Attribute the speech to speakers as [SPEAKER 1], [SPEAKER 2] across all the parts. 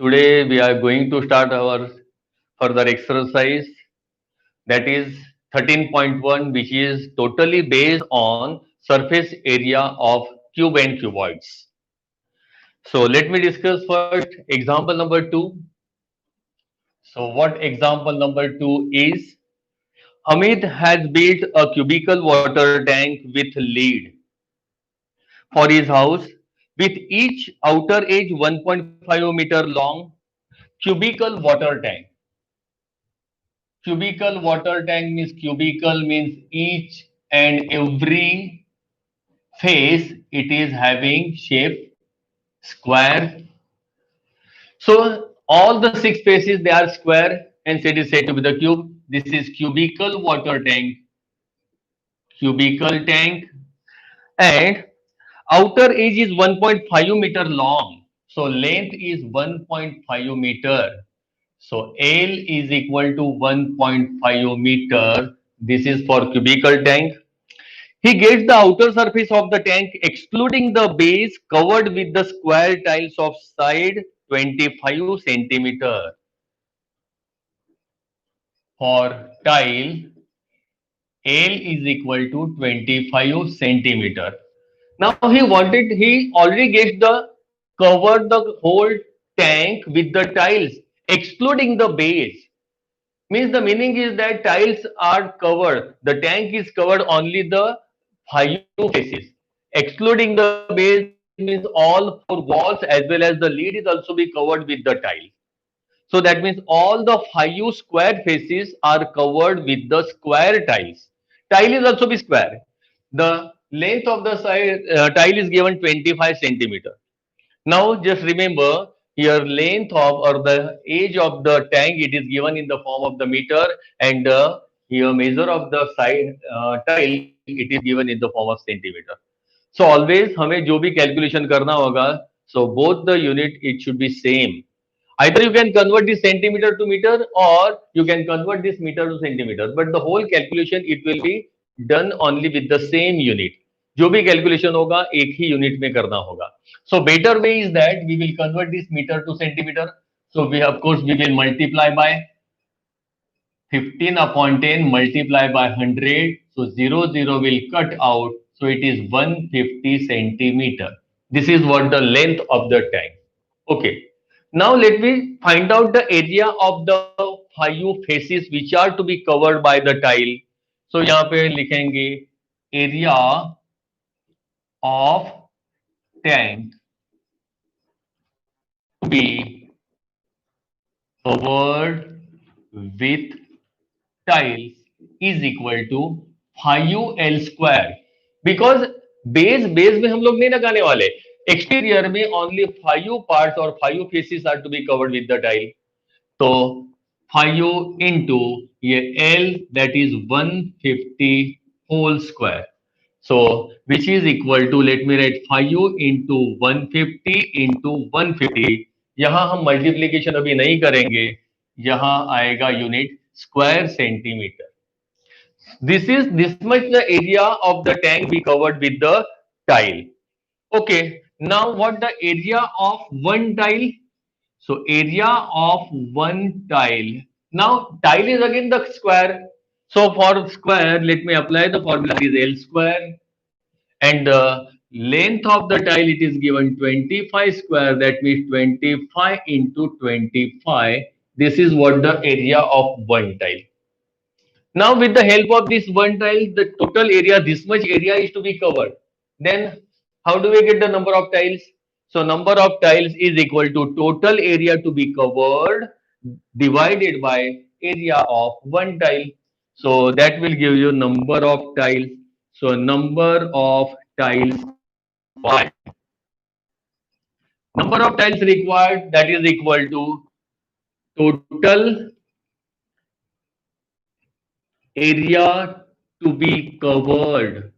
[SPEAKER 1] Today we are going to start our further exercise, that is 13.1, which is totally based on surface area of cube and cuboids. So let me discuss first example number 2. So what example number 2 is? Hamid has built a cubical water tank with lead for his house with each outer edge 1.5 meter long. Cubical water tank. Cubical water tank means cubical means each and every face it is having shape square. So all the six faces they are square and it is said to be the cube. This is cubical water tank. Cubical tank, and outer edge is 1.5 meter long. So length is 1.5 meter. So L is equal to 1.5 meter. This is for cubical tank. He gets the outer surface of the tank excluding the base covered with the square tiles of side 25 centimeter. For tile, L is equal to 25 centimeter. Now he already gets the covered the whole tank with the tiles excluding the base. Means the meaning is that tiles are covered. The tank is covered only the five faces. Excluding the base means all four walls as well as the lid is also be covered with the tile. So that means all the five square faces are covered with the square tiles. Tile is also be square. The length of the side tile is given 25 centimeter. Now just remember here length of or the age of the tank it is given in the form of the meter, and here measure of the side tile it is given in the form of centimeter. So always हमें जो भी calculation करना होगा, so both the unit it should be same. Either you can convert this centimeter to meter or you can convert this meter to centimeter, but the whole calculation it will be done only with the same unit. जो भी calculation होगा एक ही unit में करना होगा. So better way is that we will convert this meter to centimeter. So we of course we will multiply by 15 upon 10 multiply by 100. So 0 will cut out. So it is 150 centimeter. This is what the length of the tank. Okay. Now let me find out the area of the five faces which are to be covered by the tile. So यहाँ पे लिखेंगे area of tank to be covered with tiles is equal to 5L square. Because base में हम लोग नहीं लगाने वाले. Exterior में only 5 parts or 5 faces are to be covered with the tile. तो 5 into ये L that is 150 whole square. So which is equal to, let me write 5 into 150 into 150. यहाँ हम मल्टीप्लीकेशन अभी नहीं करेंगे, यहाँ आएगा unit square centimetre. This is this much the area of the tank we covered with the tile. Okay, now what the area of one tile? So area of one tile. Now tile is again the square. So for square, let me apply the formula is L square, and the length of the tile it is given 25 square. That means 25 into 25. This is what the area of one tile. Now with the help of this one tile, the total area, this much area is to be covered. Then how do we get the number of tiles? So number of tiles is equal to total area to be covered divided by area of one tile. So that will give you number of tiles. So number of tiles required. Number of tiles required, that is equal to total area to be covered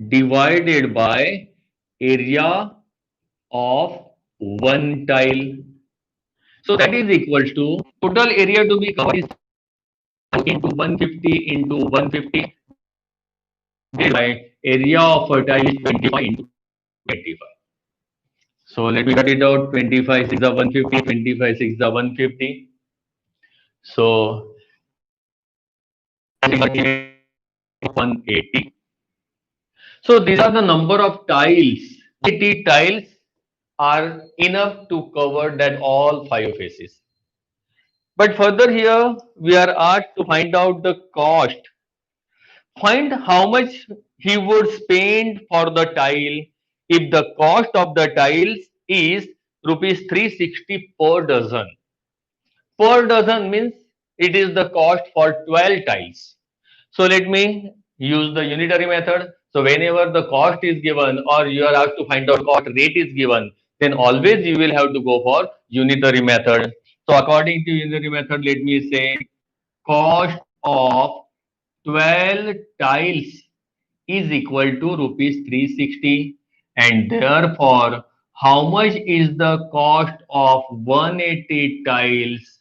[SPEAKER 1] divided by area of one tile. So that is equal to total area to be covered is into 150 into 150 divided by area of a tile is 25 into 25. So let me cut it out. 25 6 are 150, 25 6 are 150. So 180. So these are the number of tiles. 80 tiles are enough to cover that all five faces. But further here, we are asked to find out the cost. Find how much he would spend for the tile if the cost of the tiles is rupees 360 per dozen. Per dozen means it is the cost for 12 tiles. So let me use the unitary method. So whenever the cost is given or you are asked to find out cost rate is given, then always you will have to go for unitary method. So according to unitary method, let me say cost of 12 tiles is equal to rupees 360, and therefore how much is the cost of 180 tiles?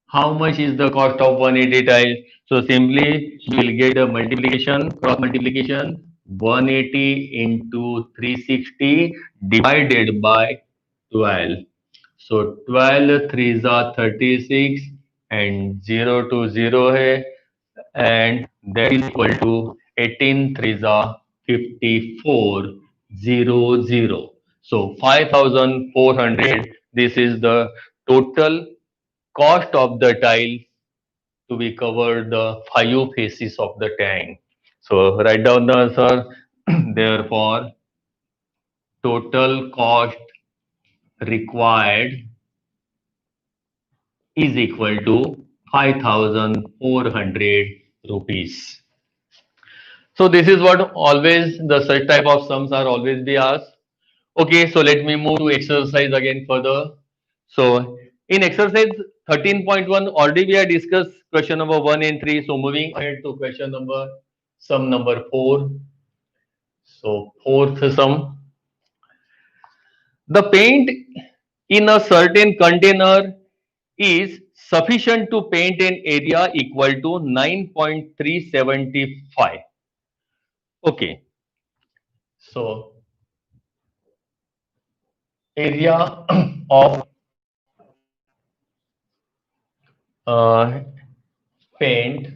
[SPEAKER 1] How much is the cost of 180 tiles? So simply you will get a multiplication, cross multiplication, 180 into 360 divided by 12. So 12 threes are 36 and 0 to 0 hai, and that is equal to 18 threes are 54 0 0. So 5400, this is the total cost of the tile to be covered the five faces of the tank. So write down the answer. Therefore, total cost required is equal to 5400 rupees. So this is what always the such type of sums are always be asked. Okay, so let me move to exercise again further. So in exercise 13.1, already we have discussed question number 1 and 3. So moving ahead to question number, sum number 4. So fourth sum. The paint in a certain container is sufficient to paint an area equal to 9.375. Okay, so area of paint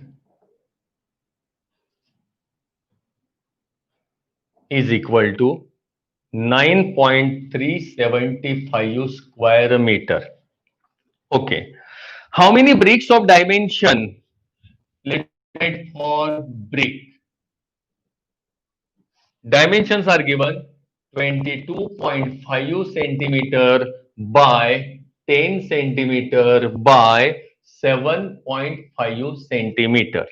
[SPEAKER 1] is equal to 9.375 square meter. Okay. How many bricks of dimension? Let's write for brick. Dimensions are given 22.5 centimeter by 10 centimeter by 7.5 centimeter.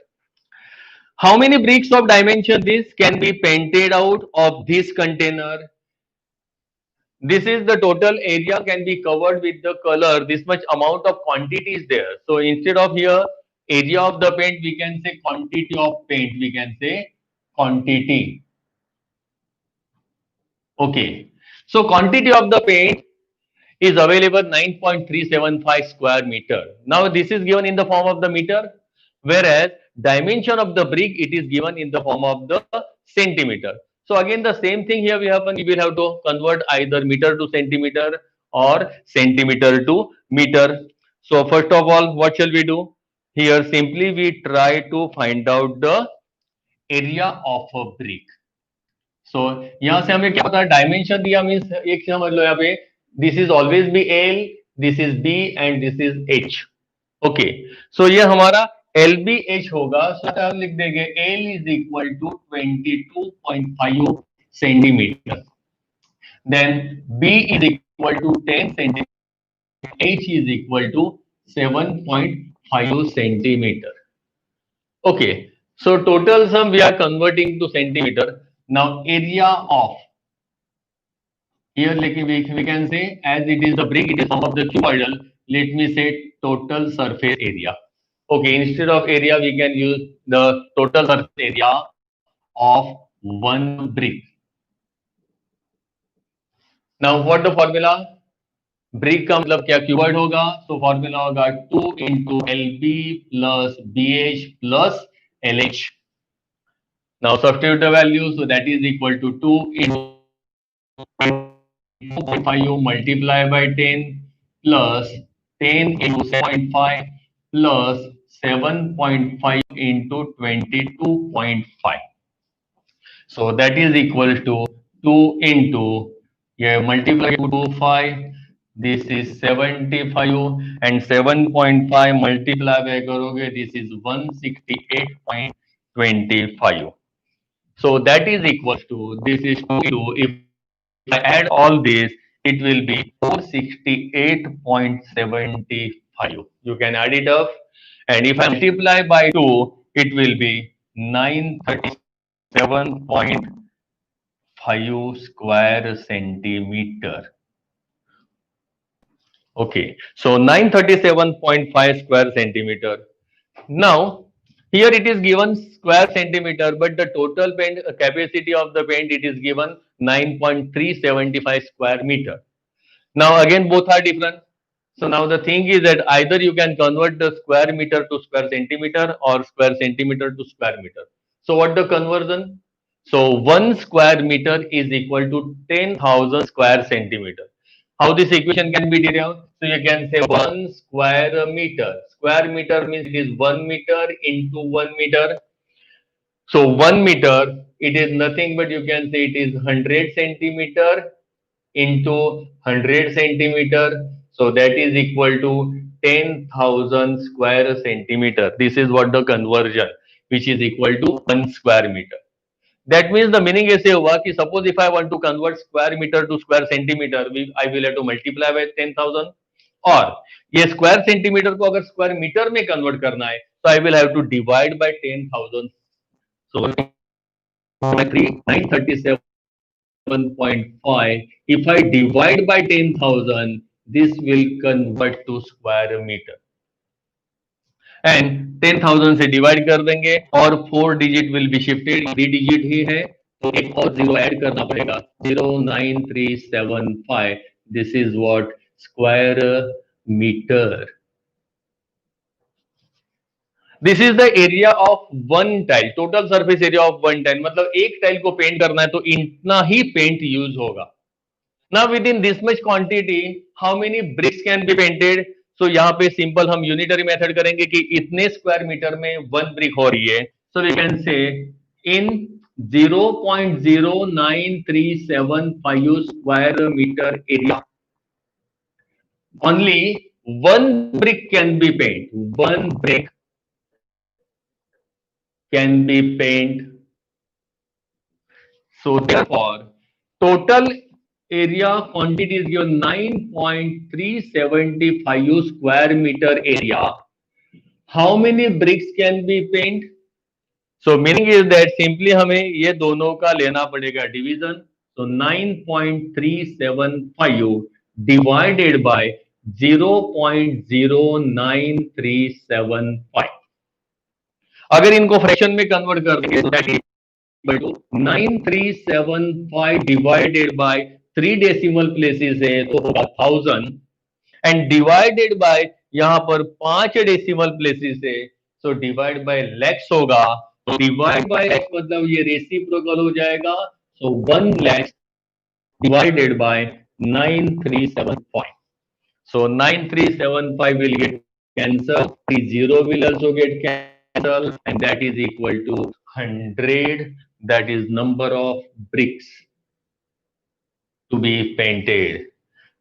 [SPEAKER 1] How many bricks of dimension this can be painted out of this container? This is the total area can be covered with the color. This much amount of quantity is there. So instead of here area of the paint, we can say quantity of paint. We can say quantity. Okay. So quantity of the paint is available 9.375 square meter. Now this is given in the form of the meter, whereas dimension of the brick it is given in the form of the centimeter. So again the same thing here we will have to convert either meter to centimeter or centimeter to meter. So first of all, what shall we do? Here simply we try to find out the area of a brick. सो यहाँ से हमें क्या पता है, dimension दिया means एक समझ लो यहाँ पे this is always be L, this is B and this is H. Okay, so ये हमारा एल बी एच होगा. सो हम लिख देंगे L is equal to 22.5 centimetre, then B is equal to 10 centimetre, H is equal to 7.5 centimeter. Okay, so total sum we are converting to centimeter. Now area of, here we can say as it is the brick, it is sum of the cuboidal. Let me say total surface area. Okay, instead of area we can use the total surface area of one brick. Now what the formula? Brick का मतलब क्या, cuboid होगा. So formula होगा 2 into LB plus BH plus LH. Now substitute the value, so that is equal to 2 into 4.5 multiply by 10 plus 10 into 7.5 plus 7.5 into 22.5. So that is equal to 2 into, yeah, multiply to 5. This is 75 and 7.5 multiply by करोगे, this is 168.25. So that is equal to, this is 2, if I add all this, it will be 468.75. You can add it up, and if I multiply by 2, it will be 937.5 square centimeter. Okay, so 937.5 square centimeter. Now, here it is given square centimeter, but the total paint capacity of the paint, it is given 9.375 square meter. Now again both are different. So now the thing is that either you can convert the square meter to square centimeter or square centimeter to square meter. So what the conversion? So 1 square meter is equal to 10,000 square centimeter. How this equation can be derived? So you can say 1 square meter. Square meter means it is 1 meter into 1 meter. So 1 meter, it is nothing but you can say it is 100 centimeter into 100 centimeter. So that is equal to 10,000 square centimeter. This is what the conversion, which is equal to 1 square meter. That means the meaning ऐसे हुआ कि suppose if I want to convert square meter to square centimeter, I will have to multiply by 10,000, और ये square centimeter को अगर square meter में convert करना है, so I will have to divide by 10,000. So 937.5, if I divide by 10,000, this will convert to square meter. And 10,000 से divide कर देंगे और 4 digit will be shifted, 3 digit ही है तो एक और जीरो ऐड करना पड़ेगा, 09375. This is what square metre. This is the area of one tile, total surface area of one tile. मतलब एक टाइल को पेंट करना है तो इतना ही पेंट यूज होगा. Now with in this much quantity how many bricks can be painted? सो यहाँ पे सिंपल हम यूनिटरी मेथड करेंगे कि इतने स्क्वायर मीटर में वन ब्रिक हो रही है. So we can say in 0.0937 square meter area only one brick can be paint. One brick can be paint. So therefore total area quantity is given 9.375 square meter area. How many bricks can be paint? So meaning is that simply हमें ये दोनों का लेना पड़ेगा division. So 9.375 divided by 0.0937. अगर इनको fraction में convert कर देंगे तो that is equal to 9375 divided by 3 decimal places है तो होगा 1000 एंड डिवाइडेड बाय यहां पर 5 डेसिमल प्लेसेस है सो डिवाइड बाय लैक्स होगा. तो डिवाइड बाय लैक्स मतलब ये रेसिप्रोकल हो जाएगा. सो 1 lakh divided by 937. So 9375 will get cancelled. The zero will also get cancelled, and that is equal to 100. That is number of bricks to be painted.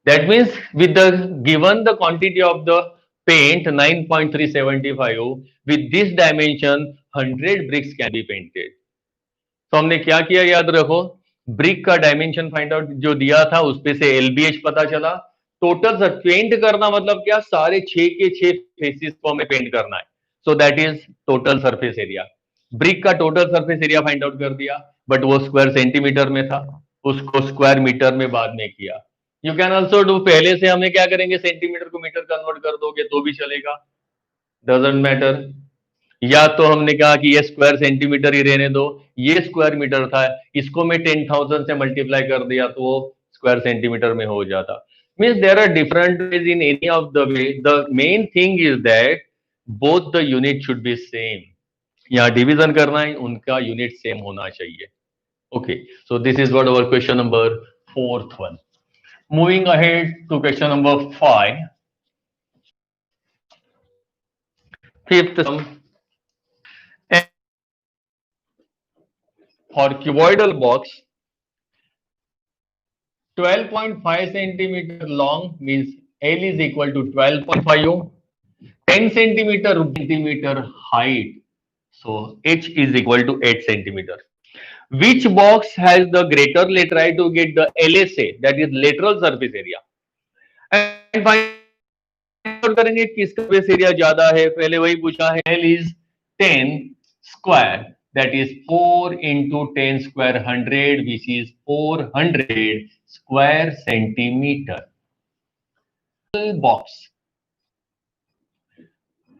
[SPEAKER 1] That means with the given the quantity of the paint 9.375 with this dimension 100 bricks can be painted. तो हमने क्या किया याद रखो, brick का dimension find out जो दिया था उस पे से एलबीएच पता चला. टोटल सर पेंट करना मतलब क्या, सारे 6 के 6 फेसेस को हमें पेंट करना है. So that is total surface area. Brick का total surface area find out कर दिया, बट वो स्क्वायर सेंटीमीटर में था, उसको स्क्वायर मीटर में बाद में किया. यू कैन ऑल्सो डू, पहले से हमें क्या करेंगे, सेंटीमीटर को मीटर कन्वर्ट कर दोगे तो भी चलेगा, डजंट मैटर. या तो हमने कहा कि ये स्क्वायर सेंटीमीटर ही रहने दो, ये स्क्वायर मीटर था, इसको मैं 10,000 से मल्टीप्लाई कर दिया तो वो स्क्वायर सेंटीमीटर में हो जाता. Means there are different ways in any of the way. The main thing is that both the unit should be same. यहाँ डिवीजन करना है, उनका यूनिट सेम होना चाहिए. Okay, so this is what our question number 4th one. Moving ahead to question number 5. Fifth sum. For cuboidal box, 12.5 centimeter long means L is equal to 12.5. 10 centimeter height, so H is equal to 8 centimeter. Which box has the greater, let's try to get the LSA, that is lateral surface area, and find out करेंगे किसका surface area ज्यादा है. पहले वही पूछा है. L is 10 square, that is 4 into 10 square 100, which is 400 square centimeter. Box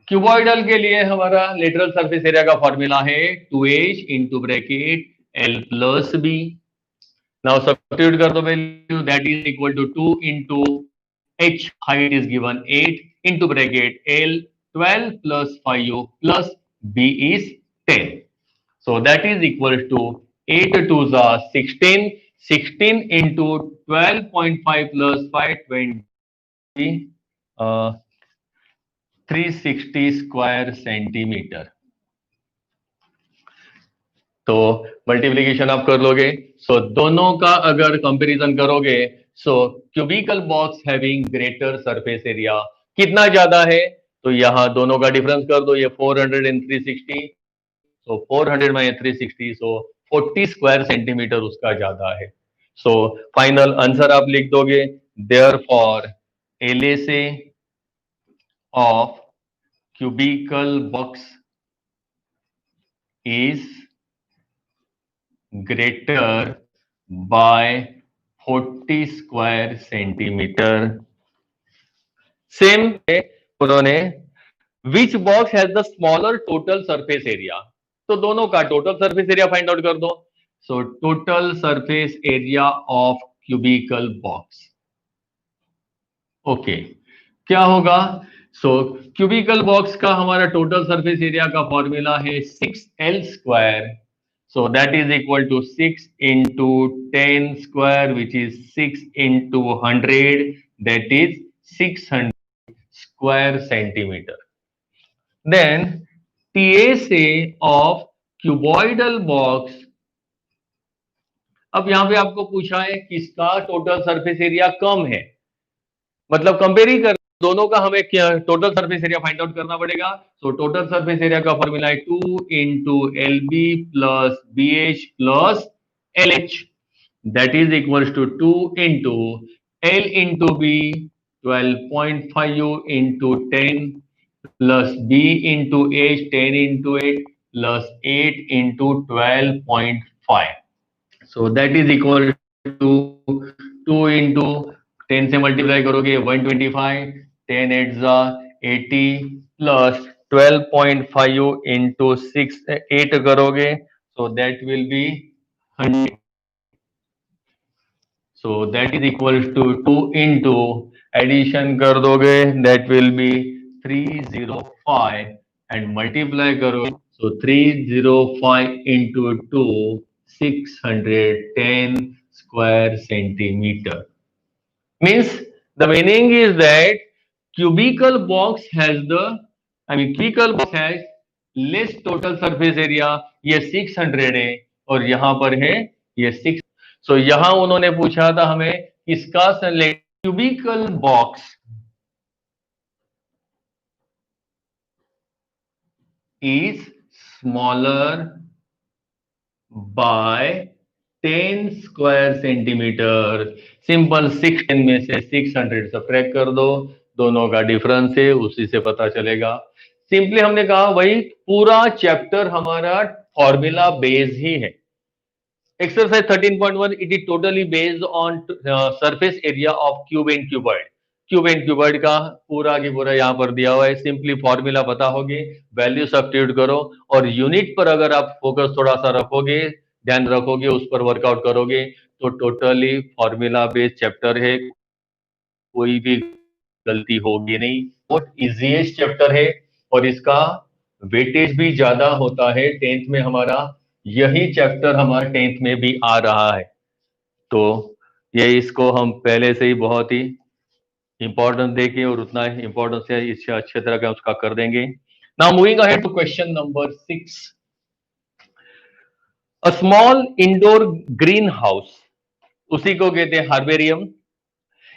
[SPEAKER 1] cuboidal के लिए हमारा लेटरल सरफेस एरिया का फॉर्मूला है 2h into bracket L plus B. Now substitute कर दो value, that is equal to 2 into h, height is given 8 into bracket L 12 plus 5 plus b is 10. So that is equal to 8 2s are 16, 16 into 12.5 plus 520, 360 square centimetre. तो multiplication आप कर लोगे. So दोनों का अगर comparison करोगे, so cubical box having greater surface area कितना ज्यादा है, तो यहां दोनों का डिफरेंस कर दो. ये 400 एंड 360, सो 400 में 360, सो 40 स्क्वायर सेंटीमीटर उसका ज्यादा है. सो फाइनल आंसर आप लिख दोगे. Therefore LSA of cubical box is greater by 40 square centimeter. Same है उन्होंने. Which box has the smaller total surface area, तो दोनों का total surface area find out कर दो. सो total surface area of cubical box. Okay, क्या होगा. सो cubical box का हमारा टोटल सरफेस एरिया का फॉर्मूला है 6L square. So that is equal to 6 into 10 square, which is 6 into 100, that is 600 square centimeter. Then TSA of cuboidal box. अब यहां पे आपको पूछा है किसका टोटल सरफेस एरिया कम है, मतलब कंपेयर कर दोनों का हमें क्या total surface area find out करना पड़ेगा. सो टोटल सरफेस एरिया का फॉर्मूला है 2 into LB plus BH plus LH, that is equal to 2 into L into B 12.5 into 10 plus B into H 10 into 8 plus 8 into 12.5. So that is equal to 2 into 10 से multiply करोगे 125, 10 8 80 plus 12.5 into 6 8 करोगे, so that will be 100. So that is equal to 2 into addition कर दोगे, that will be 305 and multiply करो, so 305 into 2 610 square centimeter. Means the meaning is that cubical box has cubical box has less total surface area. ये 600 है और यहां पर है ये 6. सो यहां उन्होंने पूछा था हमें इसका cubical box is smaller by 10 square centimetre. Simple 610 में से 600 सब्ट्रैक्ट कर दो, दोनों का डिफरेंस है, उसी से पता चलेगा. सिंपली हमने कहा वही पूरा चैप्टर हमारा फॉर्मूला बेस ही है. Exercise 13.1 it is totally based on surface area of cube and cuboid. Cube and cuboid का पूरा की पूरा यहाँ पर दिया हुआ है. सिंपली फॉर्मूला पता होगी, वैल्यू सब्स्टिट्यूट करो और यूनिट पर अगर आप फोकस थोड़ा सा रखोगे, ध्यान रखोगे, उस पर वर्कआउट करोगे, तो टोटली फॉर्मूला बेस्ड चैप्टर है, कोई भी गलती होगी नहीं. बहुत इजीएस्ट चैप्टर है और इसका वेटेज भी ज्यादा होता है. 10th में हमारा यही चैप्टर हमारा 10th में भी आ रहा है. तो ये इसको हम पहले से ही बहुत ही इंपॉर्टेंस देके और उतना इंपॉर्टेंस है इससे अच्छे तरह का उसका कर देंगे। Now moving ahead to question number 6। A small indoor greenhouse, उसी को कहते हैं herbarium,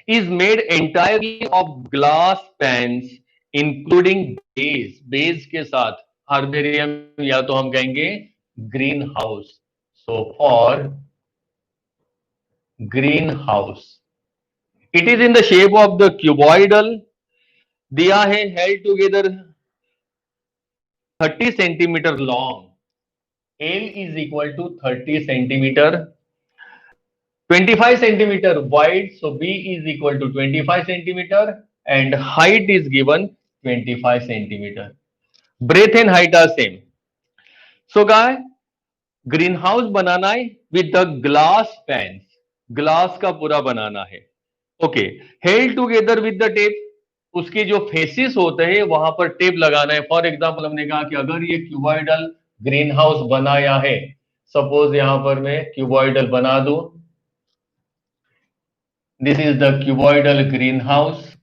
[SPEAKER 1] is made entirely of glass panes including base. Base के साथ हार्बेरियम या तो हम कहेंगे greenhouse. So for greenhouse it is in the shape of the cuboidal, दिया है held together 30 centimetre long, L is equal to 30 centimeter, 25 centimeter wide, so B is equal to 25 centimeter, and height is given 25 centimeter. Breadth and height are same. So guys, greenhouse बनाना है with the glass pans, glass का पूरा बनाना है। Okay, held together with the tape, उसके जो faces होते हैं वहां पर टेप लगाना है। फॉर एग्जाम्पल हमने कहा कि अगर ये क्यूबॉइडल ग्रीन हाउस बनाया है, सपोज यहां पर मैं क्यूबॉइडल बना दूं, this is the cuboidal greenhouse.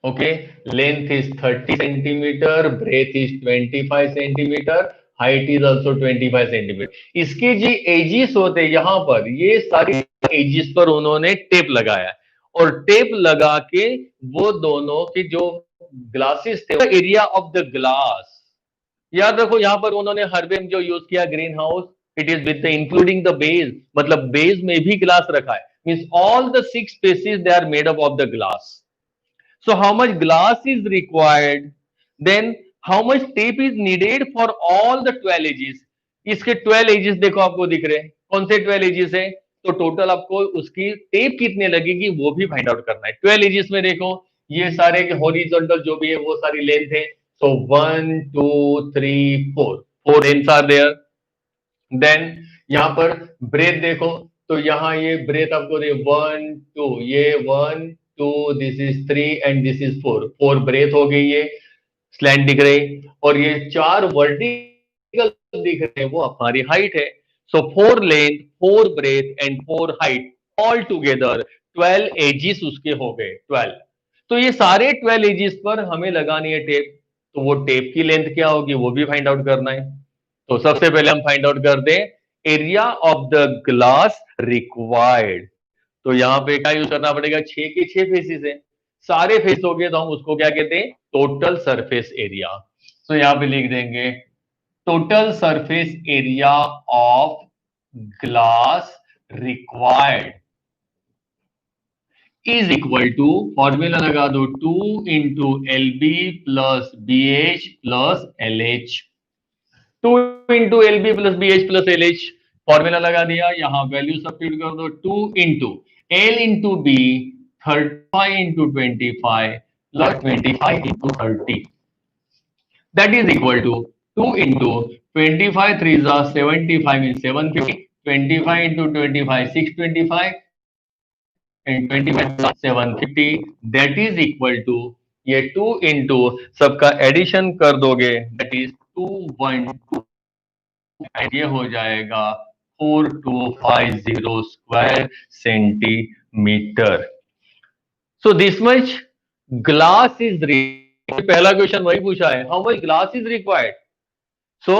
[SPEAKER 1] Okay, length is 30 centimetre, breadth is 25 centimetre, height is also 25 centimetre. इसके जो एजिस होते हैं यहां पर, ये सारे एजिस पर उन्होंने टेप लगाया और टेप लगा के वो दोनों की जो ग्लासेस थे, एरिया ऑफ द ग्लास, याद रखो यहां पर उन्होंने हार्बेरियम जो यूज किया greenhouse, it is with including the base, मतलब बेस में भी ग्लास रखा है, means all the 6 spaces they are made up of the glass. So how much glass is required? Then how much tape is needed for all the 12 edges? इसके 12 edges देखो आपको दिख रहे हैं, कौन से 12 edges है? तो टोटल आपको उसकी टेप कितने लगेगी वो भी फाइंड आउट करना है। 12 edges में देखो ये सारे हॉरिजॉन्टल जो भी है वो सारी लेंथ है। सो 1 2 3 4 लेंथ्स आर देयर। देन यहां पर ब्रेथ देखो, तो यहां ये ब्रेथ आपको दे 1 2, ये 1 2, this is 3 and this is 4, 4 breadth हो गई, ये स्लैंट दिख रहे, और ये 4 वर्टिकल दिख रहे हैं वो हमारी हाइट है। So 4 length 4 breadth and 4 height, all together 12 edges उसके हो गए 12। तो ये सारे 12 एजिस पर हमें लगानी है टेप, तो वो टेप की लेंथ क्या होगी वो भी फाइंड आउट करना है। तो सबसे पहले हम फाइंड आउट करते हैं area of the glass required. तो यहां पे क्या यूज करना पड़ेगा, 6 के 6 फेसिस है, सारे फेस हो गए तो हम उसको क्या कहते हैं, टोटल सरफेस एरिया। तो यहां पे लिख देंगे total surface area of glass required is equal to, formula लगा दो, 2 into L B plus B H plus L H. 2 into L B plus B H plus L H, formula लगा दिया, यहां वैल्यू सब्स्टिट्यूट कर दो, 2 into L into B 35 into 25 plus 25 into 30, that is equal to 2 into 25 3 75 mean 750, 25 इंटू 25 625 and 25 750, that is equal to, ये 2 into सबका addition कर दोगे दैट इज 212 एंड ये हो जाएगा 4250 square centimetre. So this much glass is required. पहला question वही पूछा है, how much glass is required. So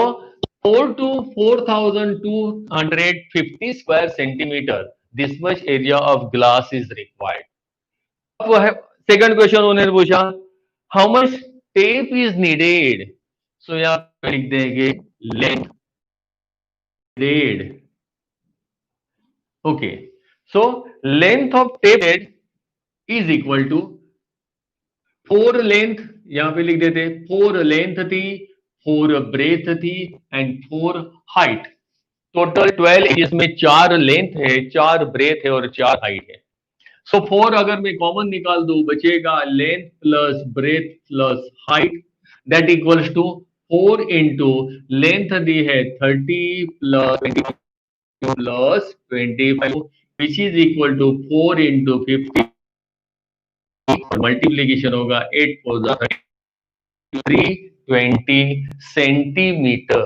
[SPEAKER 1] 4 to 4250 square centimetre, this much area of glass is required. Second question उन्होंने पूछा how much tape is needed. So यहां पे लिख देंगे length needed. Okay, so length of tape is equal to 4 length, यहां पे लिख देते 4 लेंथ थी, 4 ब्रेथ थी एंड 4 हाइट। टोटल 12 इसमें 4 लेंथ है, 4 ब्रेथ है और 4 हाइट है। सो 4 अगर मैं कॉमन निकाल दूं बचेगा length plus breadth plus height, that equals to 4 into length दी है 30 plus 25 which is equal to 4 into 50, multiplication होगा 8 4 320 सेंटीमीटर।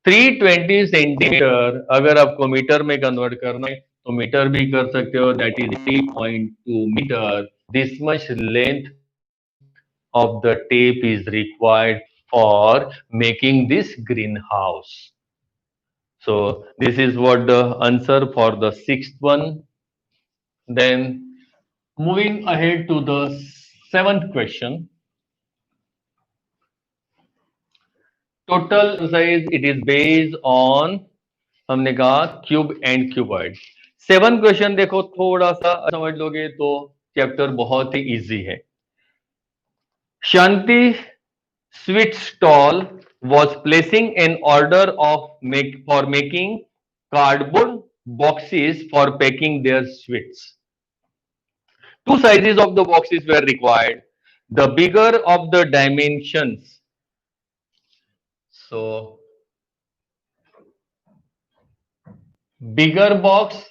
[SPEAKER 1] 320 सेंटीमीटर अगर आपको मीटर में कन्वर्ट करना है तो मीटर भी कर सकते हो, that is 3.2 metre. This much length of the tape is required for making this greenhouse. So this is what the answer for the sixth one. Then moving ahead to the seventh question. Total size, it is based on, हमने कहा cube and cuboid. 7 question देखो, थोड़ा सा समझ लोगे तो chapter बहुत ही easy है. शांति sweet stall was placing an order for making cardboard boxes for packing their sweets. Two sizes of the boxes were required. The bigger of the dimensions. So, bigger box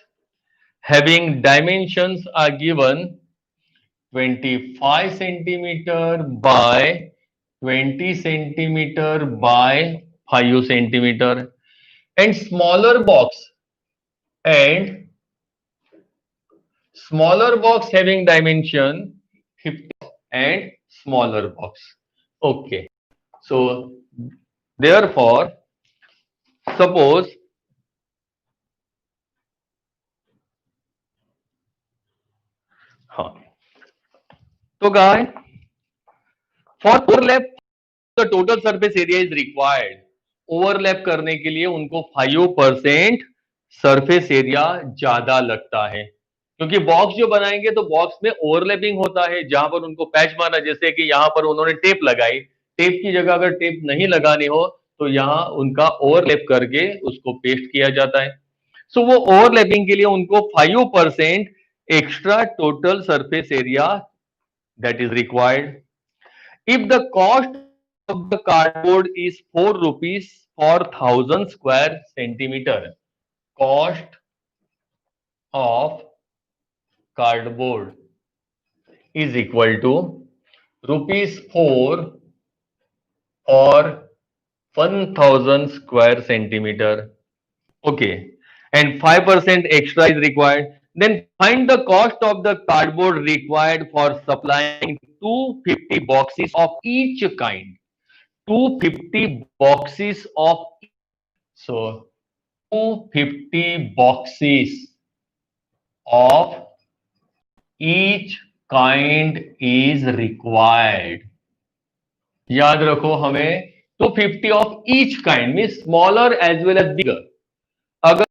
[SPEAKER 1] having dimensions are given 25 centimeter by 20 centimeter by 5 centimeter, and smaller box having dimension 50 and smaller box. Okay, so therefore suppose तो guys, for overlap the total surface area is required. Overlap करने के लिए उनको 5% surface area ज्यादा लगता है, क्योंकि box जो बनाएंगे तो बॉक्स में ओवरलैपिंग होता है. जहां पर उनको पैच मारना, जैसे कि यहां पर उन्होंने टेप लगाई, टेप की जगह अगर टेप नहीं लगानी हो तो यहां उनका ओवरलैप करके उसको पेस्ट किया जाता है. सो वो ओवरलैपिंग के लिए उनको 5% extra total surface area that is required. If the cost of the cardboard is 4 rupees for 1000 square centimeter, cost of cardboard is equal to rupees 4 for 1000 square centimeter. Okay, and 5% extra is required. Then find the cost of the cardboard required for supplying 250 boxes of each kind. 250 boxes of, so 250 boxes of each kind is required. याद रखो हमें 250 of each kind means smaller as well as bigger. अगर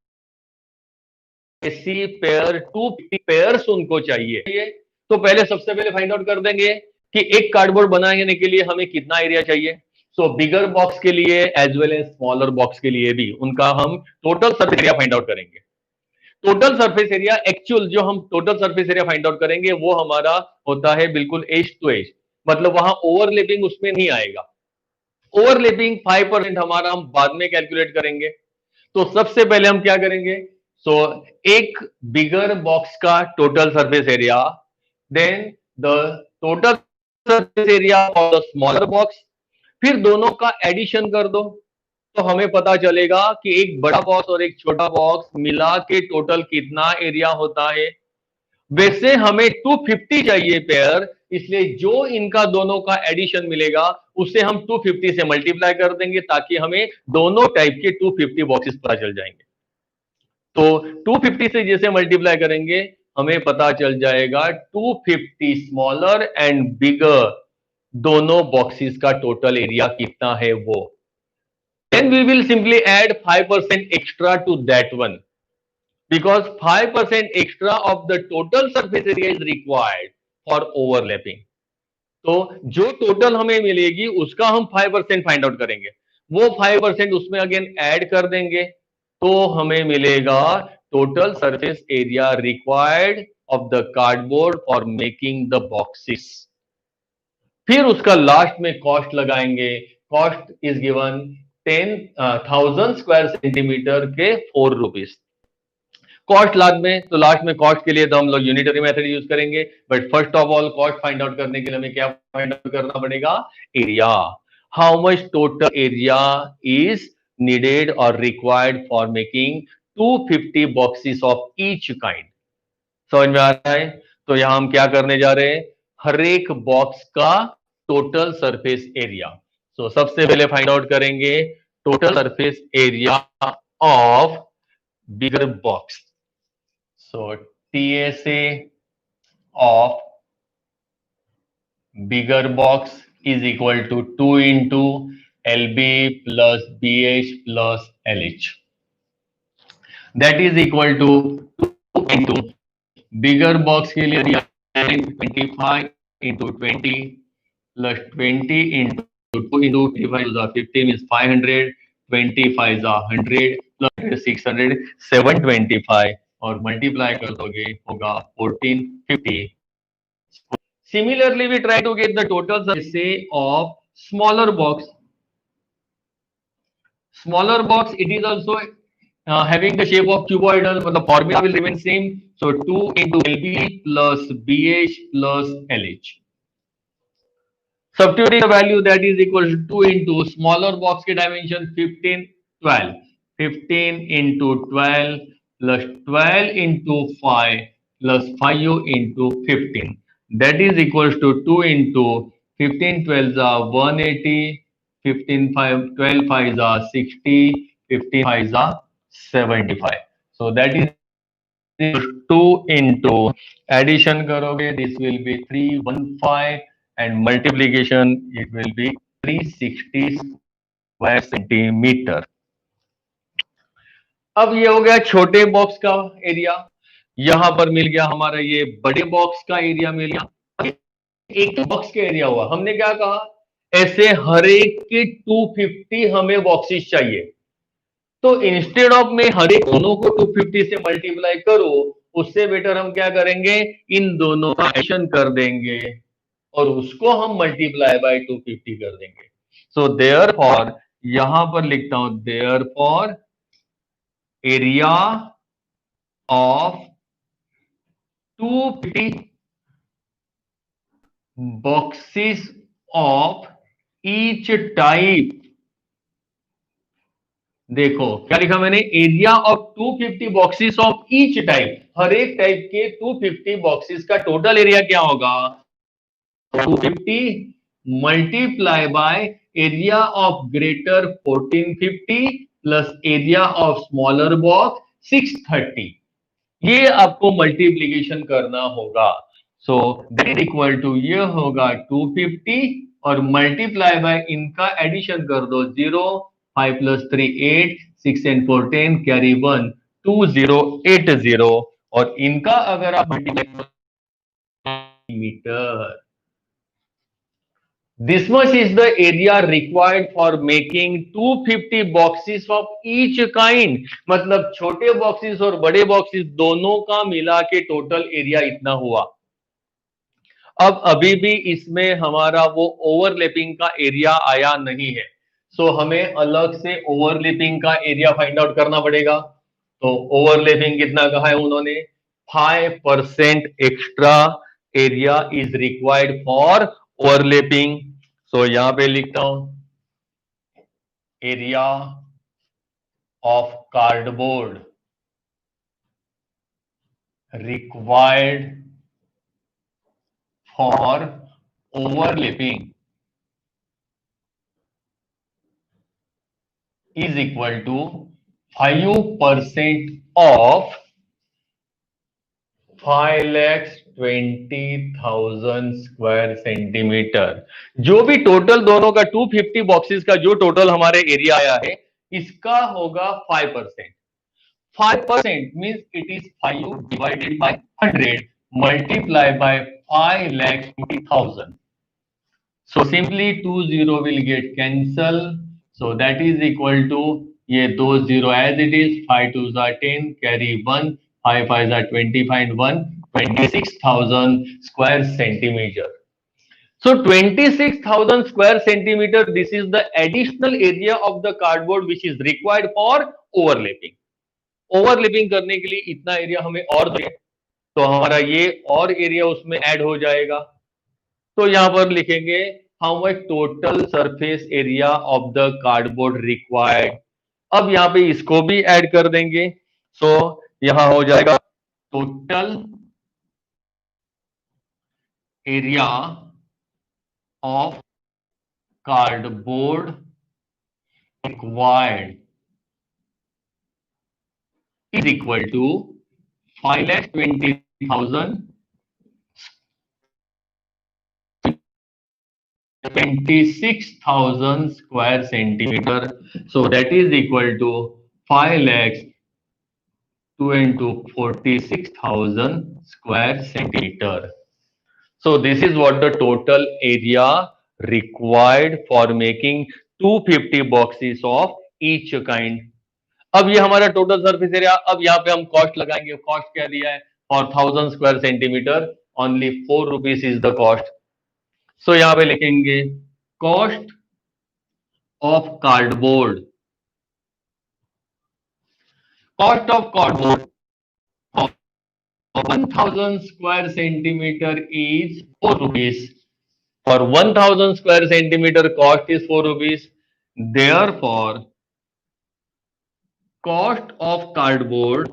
[SPEAKER 1] ऐसी pair 250 pairs उनको चाहिए तो पहले सबसे पहले फाइंड आउट कर देंगे कि एक कार्डबोर्ड बनाने के लिए हमें कितना एरिया चाहिए. सो बिगर बॉक्स के लिए as well as smaller box के लिए भी उनका हम total surface area find out करेंगे. टोटल सरफेस एरिया एक्चुअल जो हम total surface area find out करेंगे वो हमारा होता है बिल्कुल एज टू एज, मतलब वहां ओवरलैपिंग उसमें नहीं आएगा. ओवरलैपिंग 5% हमारा हम बाद में कैलकुलेट करेंगे. तो सबसे पहले हम क्या करेंगे, सो एक बिगर बॉक्स का total surface area, then the total surface area of the smaller box, फिर दोनों का एडिशन कर दो तो हमें पता चलेगा कि एक बड़ा बॉक्स और एक छोटा बॉक्स मिला के टोटल कितना एरिया होता है. वैसे हमें 250 चाहिए पेयर, इसलिए जो इनका दोनों का एडिशन मिलेगा उसे हम 250 से मल्टीप्लाई कर देंगे ताकि हमें दोनों टाइप के 250 बॉक्सेस पता चल जाएंगे. तो 250 से जैसे मल्टीप्लाई करेंगे हमें पता चल जाएगा 250 स्मॉलर एंड बिगर दोनों बॉक्सेस का टोटल एरिया कितना है वो. Then we will simply add 5% extra to that one because 5% extra of the total surface area is required for overlapping. तो जो टोटल हमें मिलेगी उसका हम 5% फाइंड आउट करेंगे, वो 5% उसमें अगेन ऐड कर देंगे तो हमें मिलेगा total surface area required of the cardboard for making the boxes. फिर उसका लास्ट में कॉस्ट लगाएंगे. Cost is given 10,000 square centimetre के 4 रुपीज. कॉस्ट लास्ट में, तो लास्ट में कॉस्ट के लिए तो हम लोग यूनिटरी मेथड यूज करेंगे, but first of all cost find out करने के लिए हमें क्या फाइंड आउट करना पड़ेगा, area. How much total area is needed or required for making 250 boxes of each kind. समझ में आ रहा है? तो यहां हम क्या करने जा रहे हैं, हर एक बॉक्स का टोटल सरफेस एरिया। सो सबसे पहले फाइंड आउट करेंगे total surface area of bigger box. So TSA of bigger box is equal to 2 into LB plus BH plus LH. That is equal to 2 into bigger box के लिए 25 into 20 plus 20 into 2 into 25 is 50 means 500, 25 is 100 plus 600 725 और multiply कर दोगे होगा 1450. Similarly, we try to get the total surface of smaller box. Smaller box, it is also having the shape of cuboidal, but the formula will remain same. So 2 into LB plus BH plus LH. Substituting the value, that is equal to 2 into smaller box के dimension 15, 12. 15 into 12 plus 12 into 5 plus 5 into 15. That is equals to 2 into 15 12s are 180, 15 5 12 5s are 60, 15 5s are 75. So that is 2 into addition करोगे, this will be 315 and multiplication it will be 360 square centimeter. अब ये हो गया छोटे box का area, यहां पर मिल गया हमारा ये बड़े बॉक्स का एरिया मिल गया, एक बॉक्स का एरिया हुआ। हमने क्या कहा, ऐसे हर एक के 250 हमें बॉक्सेस चाहिए, तो इंस्टेड ऑफ में हर एक दोनों को 250 से मल्टीप्लाई करो, उससे बेटर हम क्या करेंगे, इन दोनों का एडिशन कर देंगे और उसको हम मल्टीप्लाई बाय 250 कर देंगे। सो देयरफॉर यहां पर लिखता हूं, therefore area of 250 boxes of each type। देखो क्या लिखा मैंने, area of 250 boxes of each type, हर एक टाइप के 250 बॉक्सेस का टोटल एरिया क्या होगा, 250 multiply by area of greater 1450 plus area of smaller box 630। ये आपको मल्टीप्लीकेशन करना होगा। So that is equal to, ये होगा 250 और मल्टीप्लाई बाय इनका एडिशन कर दो, 0 5 plus 3 8 6 and 4 10 कैरी 1 2080 और इनका अगर आप multiply metre, this much is the area required for making 250 boxes of each kind। मतलब छोटे बॉक्सेस और बड़े बॉक्सेस दोनों का मिला के टोटल एरिया इतना हुआ। अब अभी भी इसमें हमारा वो ओवरलैपिंग का एरिया आया नहीं है, सो हमें अलग से ओवरलैपिंग का एरिया फाइंड आउट करना पड़ेगा। तो ओवरलैपिंग कितना कहा है उन्होंने, 5% extra area is required for overlapping. So यहां पे लिखता हूं, area of cardboard required for overlapping is equal to 5% of 5,20,000 square centimetre. जो भी टोटल दोनों का 250 बॉक्सेस का जो टोटल हमारे एरिया आया है, इसका होगा 5%। 5% means it is 5 divided by 100 multiply by 5,20,000। So simply 20 will get cancel, so that is equal to ये 20 as it is, 5 2s are 10 carry 1 5 5s are 25 and 1 26,000 square centimeter। So 26,000 square centimeter, this is the additional area of the cardboard which is required for overlapping। Overlapping करने के लिए इतना area हमें और चाहिए, तो हमारा ये और एरिया उसमें ऐड हो जाएगा। तो यहां पर लिखेंगे how much total surface area of the cardboard required, अब यहाँ पे इसको भी ऐड कर देंगे, सो यहां हो जाएगा total area of cardboard required is equal to 5,20,000 26,000 square centimeter. So that is equal to 5 lakhs 2 into 46,000 square centimeter. So this is what the total area required for making 250 boxes of each kind. अब ये हमारा total surface area. अब यहाँ पे हम cost लगाएंगे। Cost क्या दिया है? For 1000 square centimetre only 4 rupees is the cost. So यहाँ पे लिखेंगे cost of cardboard, cost of cardboard 1000 square centimeter is 4 rupees. For 1000 square centimeter cost is 4 rupees. Therefore, cost of cardboard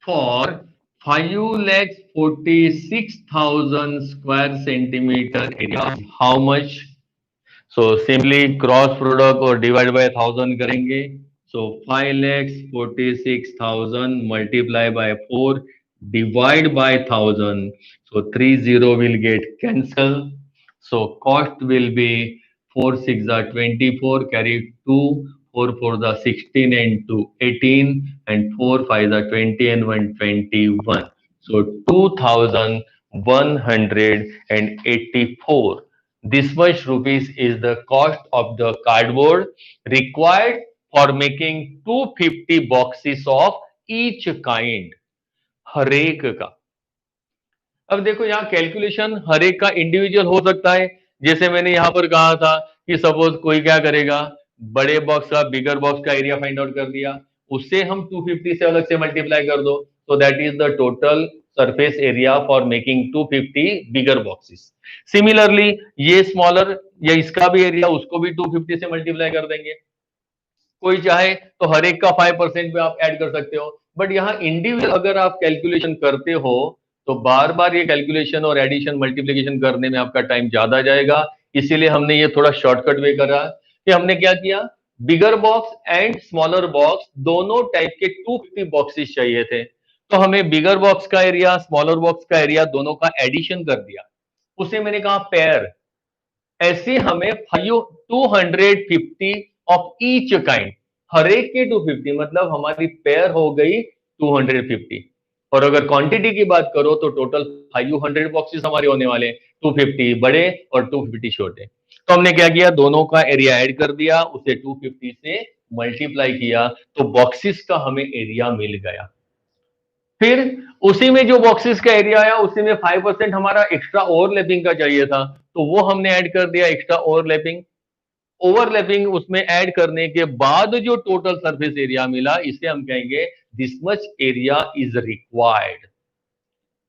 [SPEAKER 1] for 5,46,000 square centimeter area how much? So simply cross product और divide by 1000 करेंगे। So 5,46,000 multiply by 4 divide by 1000. So 30 will get cancelled. So cost will be 4 6 are 24, carry 2, 4 4 the 16 and 2 18 and 4 5 the 20 and 121. So 2,184. This much rupees is the cost of the cardboard required for making 250 boxes of each kind. हर एक का। अब देखो यहाँ calculation हर एक का individual हो सकता है। जैसे मैंने यहाँ पर कहा था कि सपोज कोई क्या करेगा, बड़े बॉक्स का बिगर बॉक्स का एरिया फाइंड आउट कर दिया, उससे हम 250 से अलग से मल्टीप्लाई कर दो, तो that is the total surface area for making 250 bigger boxes. Similarly ये स्मॉलर या इसका भी एरिया उसको भी 250 से मल्टीप्लाई कर देंगे। कोई चाहे तो हर एक का 5% पे आप ऐड कर सकते हो, बट यहाँ इंडिविजुअल अगर आप कैलकुलेशन करते हो तो बार बार ये कैलकुलेशन और एडिशन मल्टीप्लिकेशन करने में आपका टाइम ज्यादा जाएगा। इसीलिए हमने ये थोड़ा शॉर्टकट वे करा कि हमने क्या किया, bigger box and smaller box दोनों टाइप के 250 बॉक्सेस चाहिए थे, तो हमें बिगर बॉक्स का एरिया स्मॉलर बॉक्स का एरिया दोनों का एडिशन कर दिया। उसे मैंने कहा पेयर, ऐसे हमें 250 ऑफ ईच काइंड, हर एक के 250 मतलब हमारी पेयर हो गई 250। और अगर क्वांटिटी की बात करो तो टोटल 500 बॉक्सेस हमारे होने वाले, 250 बड़े और 250 छोटे। तो हमने क्या किया, दोनों का एरिया ऐड कर दिया, उसे 250 से मल्टीप्लाई किया, तो बॉक्सेस का हमें एरिया मिल गया। फिर उसी में जो बॉक्सेस का एरिया आया उसी में 5% हमारा एक्स्ट्रा ओवरलैपिंग का चाहिए था, तो वो हमने ऐड कर दिया एक्स्ट्रा ओवरलैपिंग। ओवरलैपिंग उसमें ऐड करने के बाद जो टोटल सरफेस एरिया मिला, इसे हम कहेंगे this much area is required.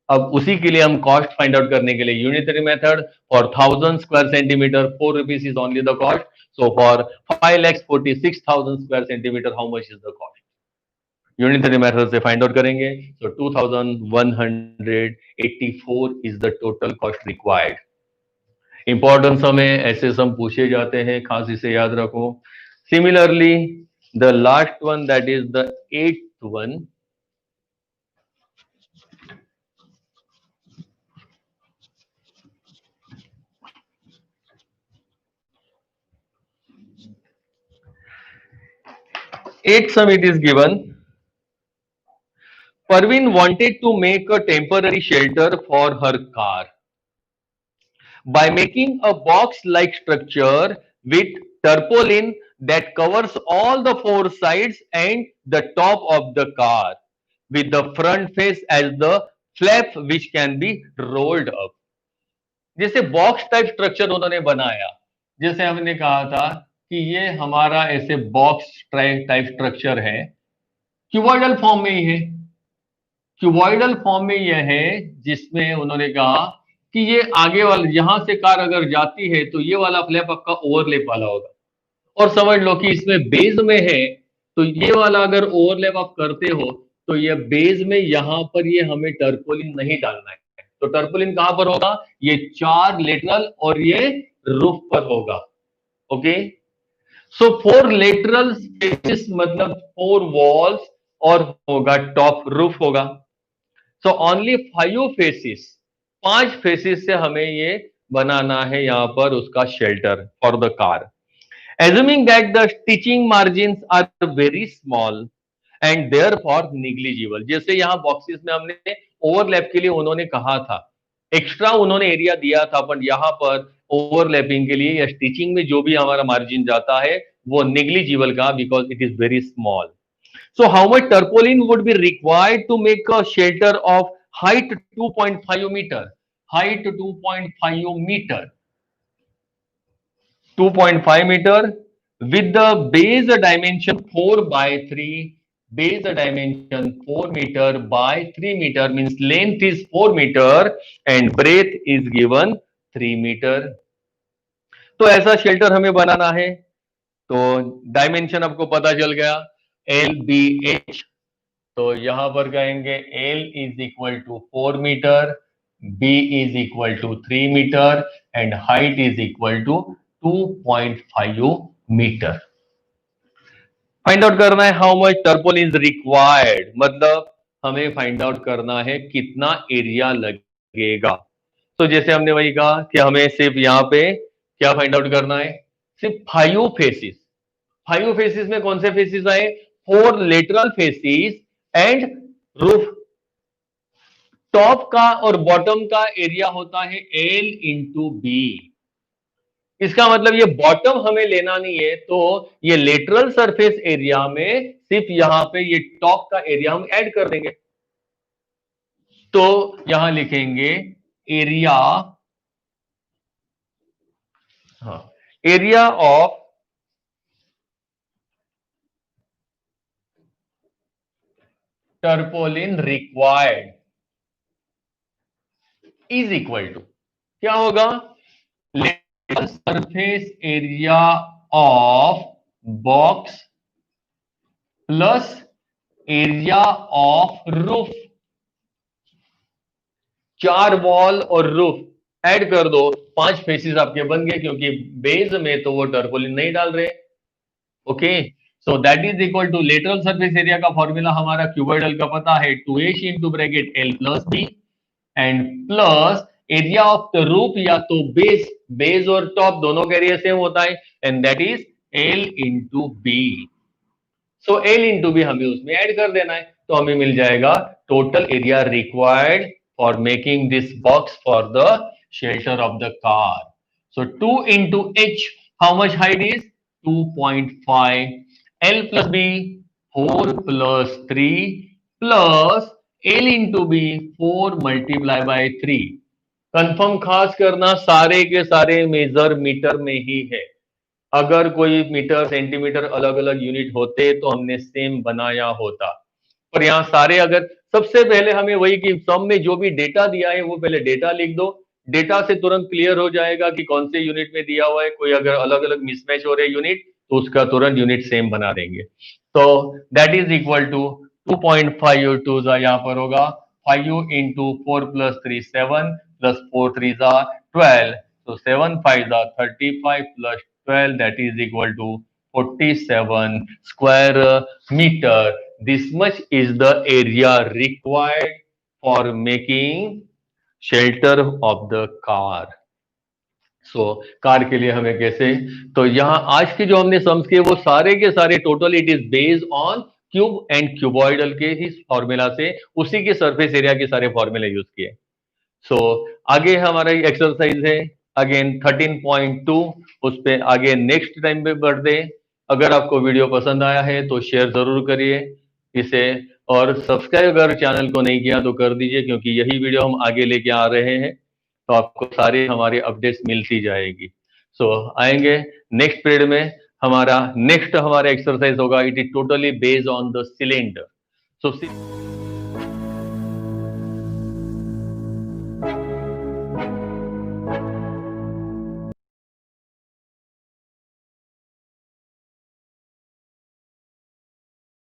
[SPEAKER 1] अब उसी के लिए हम कॉस्ट फाइंड आउट करने के लिए unitary method for 1000 square centimetre 4 rupees is only the cost. So for 5,46,000 square centimetre how much is the cost, unitary method से फाइंड आउट करेंगे। सो 2,184 is the total cost required. Important समय ऐसे सम पूछे जाते हैं, खास इसे याद रखो। Similarly the last one that is the 8th one, eighth sum it is given. Parveen wanted to make a temporary shelter for her car by making a box-like structure with tarpaulin that covers all the 4 sides and the top of the car, with the front face as the flap which can be rolled up. जैसे box type structure उन्होंने बनाया, जैसे हमने कहा था कि ये हमारा ऐसे बॉक्स टाइप स्ट्रक्चर है, क्यूबॉइडल फॉर्म में ही है। क्यूबॉइडल फॉर्म में यह है जिसमें उन्होंने कहा कि ये आगे वाला, यहां से कार अगर जाती है तो ये वाला फ्लैप आपका ओवरलैप वाला होगा, और समझ लो कि इसमें बेस में है, तो ये वाला अगर ओवरलैप आप करते हो तो ये बेस में यहां पर ये हमें टर्पोलिन नहीं डालना है। तो टर्पोलिन कहां पर होगा? ये 4 लेटरल और ये रूफ पर होगा। ओके, सो 4 लेटरल फेसेस मतलब 4 वॉल्स और होगा टॉप रूफ होगा। सो ओनली 5 फेसिस, 5 फेसिस से हमें ये बनाना है यहां पर उसका shelter for the car. Assuming that the stitching margins are very small and therefore negligible, जैसे यहां बॉक्सेस में हमने ओवरलैप के लिए उन्होंने कहा था, एक्स्ट्रा उन्होंने एरिया दिया था, पर यहां पर ओवरलैपिंग के लिए या स्टिचिंग में जो भी हमारा मार्जिन जाता है वो नेग्लिजिबल का, because it is very small. So how much tarpaulin would be required to make a shelter of height 2.5 meter? Height 2.5 meter. 2.5 meter with the base dimension 4 by 3, base dimension 4 meter by 3 meter means length is 4 meter and breadth is given 3 meter। तो ऐसा shelter हमें बनाना है। तो dimension आपको पता चल गया, L B H. तो यहां पर कहेंगे L is equal to 4 metre, B is equal to 3 metre and height is equal to 2.5 metre. Find out करना है how much tarpaulin is required, मतलब हमें फाइंड आउट करना है कितना एरिया लगेगा। तो जैसे हमने वही कहा कि हमें सिर्फ यहां पे क्या फाइंड आउट करना है, सिर्फ 5 फेसिस। 5 फेसिस में कौन से फेसिस आए? 4 lateral faces and roof. Top का और बॉटम का एरिया होता है एल इंटू बी। इसका मतलब ये बॉटम हमें लेना नहीं है, तो ये लेटरल सरफेस एरिया में सिर्फ यहां पे ये टॉप का एरिया हम ऐड कर देंगे। तो यहां लिखेंगे एरिया, हाँ, area of tarpaulin required is equal to क्या होगा? Surface area of box plus area of roof. 4 wall और रूफ ऐड कर दो, 5 फेसिस आपके बन गए, क्योंकि बेस में तो वो टर्पोलिन नहीं डाल रहे। Okay, so that is equal to lateral surface area का फॉर्मूला हमारा क्यूबॉइडल का पता है 2h into bracket L plus B and plus area of the roof या तो बेस, बेस और टॉप दोनों का एरिया सेम होता है and that is L into B. So L into B हमें उसमें ऐड कर देना है, तो हमें मिल जाएगा total area required for making this box for the shelter of the car. So 2 into H, how much height is 2.5, L plus B 4 plus 3 plus L into B 4 multiply by 3। Confirm खास करना सारे के सारे major metre में ही है। अगर कोई metre centimetre अलग अलग यूनिट होते तो हमने सेम बनाया होता, पर यहां सारे अगर, सबसे पहले हमें वही कि सम में जो भी डेटा दिया है वो पहले डेटा लिख दो। डेटा से तुरंत क्लियर हो जाएगा कि कौन से यूनिट में दिया हुआ है। कोई अगर अलग अलग मिसमैच हो रहे यूनिट तो उसका तुरंत यूनिट सेम बना देंगे। तो that is equal to 2.5 to यहाँ पर होगा 5 into 4 plus 3 7 plus 4 3 12, so 7 5 35 plus 12 that is equal to 47 square meter. This much is the area required for making shelter of the car. So car के लिए हमें कैसे, तो यहां आज के जो हमने सम्स किए वो सारे के सारे total it is based on cube and cuboidal के ही फॉर्मूला से, उसी के सरफेस एरिया के सारे फॉर्मूले यूज किए। सो आगे हमारा एक्सरसाइज है अगेन 13.2, उस पर आगे नेक्स्ट टाइम पे बढ़ते। अगर आपको वीडियो पसंद आया है तो शेयर जरूर करिए इसे, और सब्सक्राइब अगर चैनल को नहीं किया तो कर दीजिए, क्योंकि यही वीडियो हम आगे लेके आ रहे हैं, तो आपको सारे हमारे अपडेट्स मिलती जाएगी। सो आएंगे नेक्स्ट पीरियड में। हमारा नेक्स्ट हमारा एक्सरसाइज होगा, it is totally based on the cylinder. So